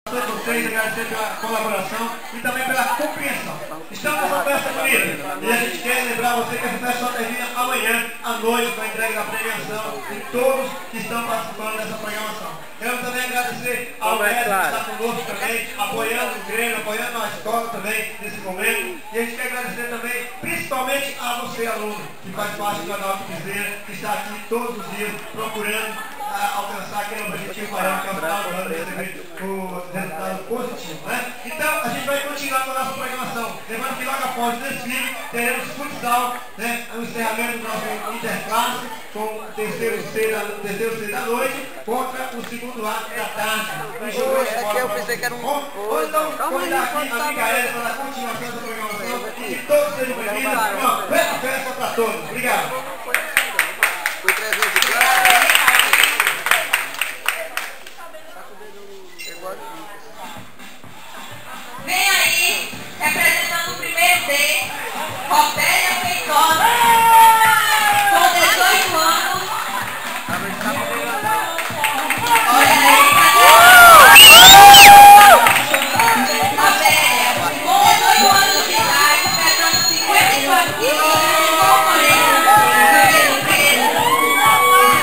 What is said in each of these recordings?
todos vocês, agradecer pela colaboração e também pela compreensão. Estamos nessa festa bonita e a gente quer lembrar você que essa festa só termina amanhã à noite com a entrega da premiação de todos que estão participando dessa programação. Quero também agradecer ao Médico que está conosco também, apoiando o Grêmio, apoiando a escola também nesse momento. E a gente quer agradecer também, principalmente a você, aluno, que faz parte do Adalto Bezerra, que está aqui todos os dias procurando alcançar aquele objetivo maior que é o final do ano, receber o resultado positivo, né? Então, a gente vai continuar com a nossa programação. Lembrando que logo após o desfile, teremos futsal, né? O encerramento do nosso interclasse, com o terceiro C da noite, contra o segundo ato da tarde. Aqui eu pensei que era um... Então, convidar aqui a Micaela para a continuação dessa programação e que todos sejam bem-vindos. Uma boa festa para todos. Obrigado. Foi 300. Vem aí, representando o primeiro D, Robélia Feitosa, com 18 anos. Olha aí, Robélia, com 18 anos de idade, pesando 54 quilos, componente do primeiro D.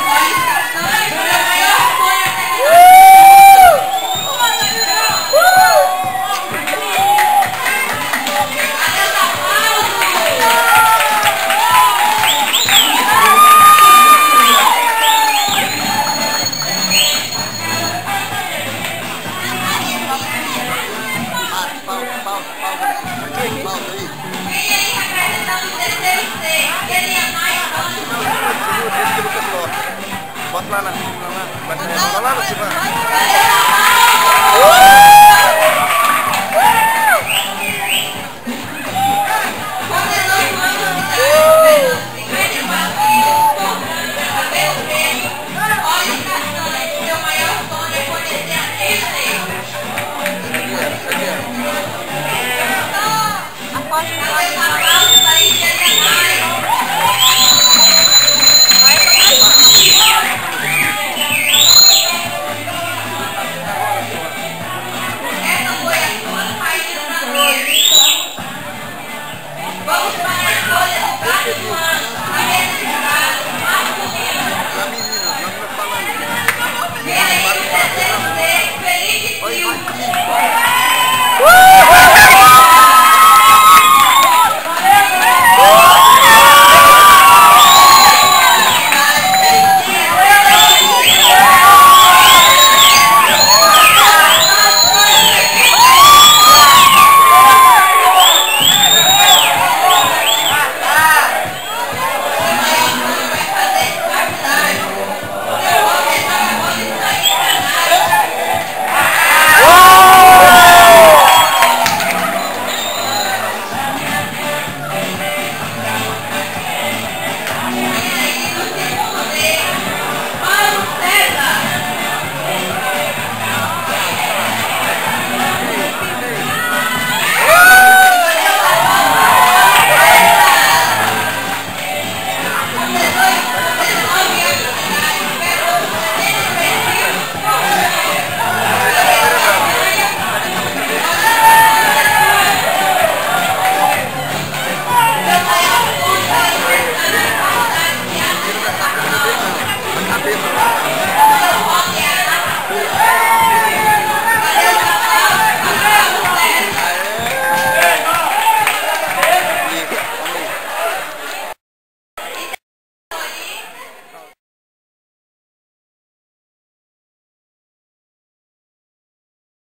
Felicitações pelo maior sonho até Bota lá na cima.